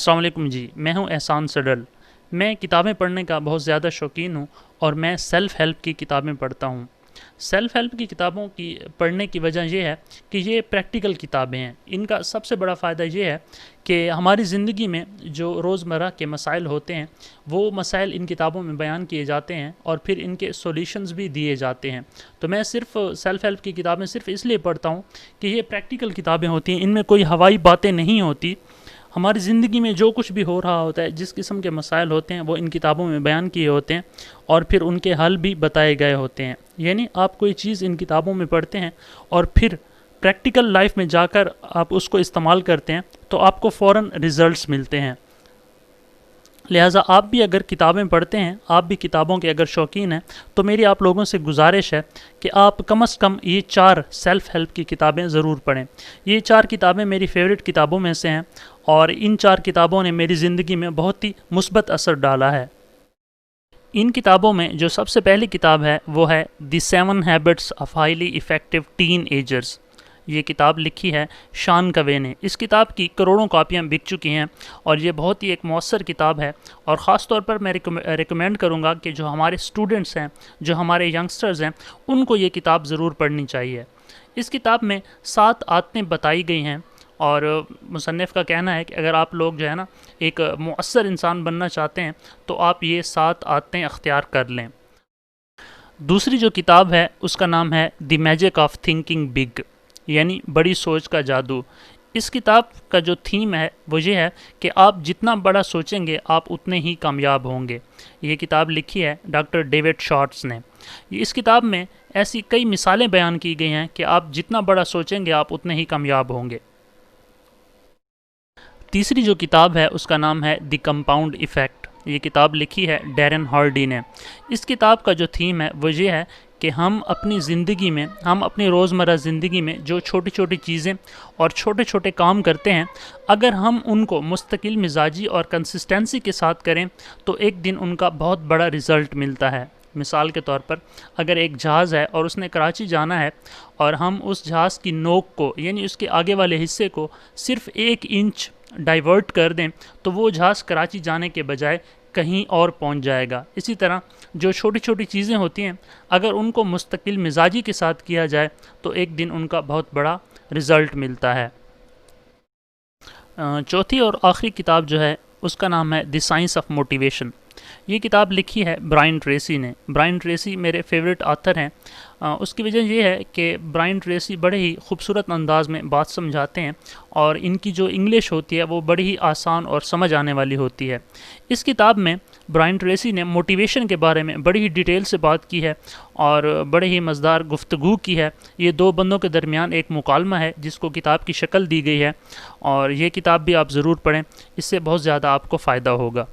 السلام علیکم جی، میں ہوں احسان سڈل۔ میں کتابیں پڑھنے کا بہت زیادہ شوقین ہوں اور میں سیلف ہیلپ کی کتابیں پڑھتا ہوں۔ سیلف ہیلپ کی کتابوں کی پڑھنے کی وجہ یہ ہے کہ یہ پریکٹیکل کتابیں ہیں۔ ان کا سب سے بڑا فائدہ یہ ہے کہ ہماری زندگی میں جو روزمرہ کے مسائل ہوتے ہیں وہ مسائل ان کتابوں میں بیان کیے جاتے ہیں اور پھر ان کے سولیوشنز بھی دیے جاتے ہیں۔ تو میں صرف سیلف ہیلپ کی کتابیں صرف اس لیے پڑھتا ہوں کہ یہ پریکٹیکل کتابیں ہوتی ہیں، ان میں کوئی ہوائی باتیں نہیں ہوتی۔ ہماری زندگی میں جو کچھ بھی ہو رہا ہوتا ہے، جس قسم کے مسائل ہوتے ہیں وہ ان کتابوں میں بیان کیے ہوتے ہیں اور پھر ان کے حل بھی بتائے گئے ہوتے ہیں۔ یعنی آپ کوئی چیز ان کتابوں میں پڑھتے ہیں اور پھر پریکٹیکل لائف میں جا کر آپ اس کو استعمال کرتے ہیں تو آپ کو فوراً ریزلٹس ملتے ہیں۔ لہٰذا آپ بھی اگر کتابیں پڑھتے ہیں، آپ بھی کتابوں کے اگر شوقین ہیں، تو میری آپ لوگوں سے گزارش ہے کہ آپ کم از کم یہ 4 سیلف ہیلپ کی کتابیں ضرور پڑھیں۔ یہ 4 کتابیں میری فیوریٹ کتابوں میں سے ہیں اور ان 4 کتابوں نے میری زندگی میں بہت ہی مثبت اثر ڈالا ہے۔ ان کتابوں میں جو سب سے پہلی کتاب ہے وہ ہے دی 7 habits of highly effective ten agers. یہ کتاب لکھی ہے شان کوے نے۔ اس کتاب کی کروڑوں کاپیاں بک چکی ہیں اور یہ بہت ہی ایک مؤثر کتاب ہے، اور خاص طور پر میں ریکمینڈ کروں گا کہ جو ہمارے اسٹوڈنٹس ہیں، جو ہمارے ینگسٹرز ہیں، ان کو یہ کتاب ضرور پڑھنی چاہیے۔ اس کتاب میں 7 عادتیں بتائی گئی ہیں اور مصنف کا کہنا ہے کہ اگر آپ لوگ جو ہے نا ایک مؤثر انسان بننا چاہتے ہیں تو آپ یہ 7 عادتیں اختیار کر لیں۔ دوسری جو کتاب ہے اس کا نام ہے دی میجک آف تھنکنگ بگ، یعنی بڑی سوچ کا جادو۔ اس کتاب کا جو تھیم ہے وہ یہ ہے کہ آپ جتنا بڑا سوچیں گے آپ اتنے ہی کامیاب ہوں گے۔ یہ کتاب لکھی ہے ڈاکٹر ڈیوڈ شارٹس نے۔ اس کتاب میں ایسی کئی مثالیں بیان کی گئی ہیں کہ آپ جتنا بڑا سوچیں گے آپ اتنے ہی کامیاب ہوں گے۔ تیسری جو کتاب ہے اس کا نام ہے دی کمپاؤنڈ ایفیکٹ۔ یہ کتاب لکھی ہے ڈیرن ہارڈی نے۔ اس کتاب کا جو تھیم ہے وہ یہ ہے کہ ہم اپنی زندگی میں، ہم اپنی روزمرہ زندگی میں جو چھوٹی چھوٹی چیزیں اور چھوٹے چھوٹے کام کرتے ہیں، اگر ہم ان کو مستقل مزاجی اور کنسسٹنسی کے ساتھ کریں تو ایک دن ان کا بہت بڑا رزلٹ ملتا ہے۔ مثال کے طور پر اگر ایک جہاز ہے اور اس نے کراچی جانا ہے اور ہم اس جہاز کی نوک کو، یعنی اس کے آگے والے حصے کو صرف 1 انچ ڈائیورٹ کر دیں تو وہ جہاز کراچی جانے کے بجائے کہیں اور پہنچ جائے گا۔ اسی طرح جو چھوٹی چھوٹی چیزیں ہوتی ہیں اگر ان کو مستقل مزاجی کے ساتھ کیا جائے تو ایک دن ان کا بہت بڑا رزلٹ ملتا ہے۔ چوتھی اور آخری کتاب جو ہے اس کا نام ہے دی سائنس آف موٹیویشن۔ یہ کتاب لکھی ہے برائن ٹریسی نے۔ برائن ٹریسی میرے فیوریٹ آتھر ہیں۔ اس کی وجہ یہ ہے کہ برائن ٹریسی بڑے ہی خوبصورت انداز میں بات سمجھاتے ہیں اور ان کی جو انگلش ہوتی ہے وہ بڑی ہی آسان اور سمجھ آنے والی ہوتی ہے۔ اس کتاب میں برائن ٹریسی نے موٹیویشن کے بارے میں بڑی ہی ڈیٹیل سے بات کی ہے اور بڑے ہی مزیدار گفتگو کی ہے۔ یہ 2 بندوں کے درمیان ایک مکالمہ ہے جس کو کتاب کی شکل دی گئی ہے، اور یہ کتاب بھی آپ ضرور پڑھیں، اس سے بہت زیادہ آپ کو فائدہ ہوگا۔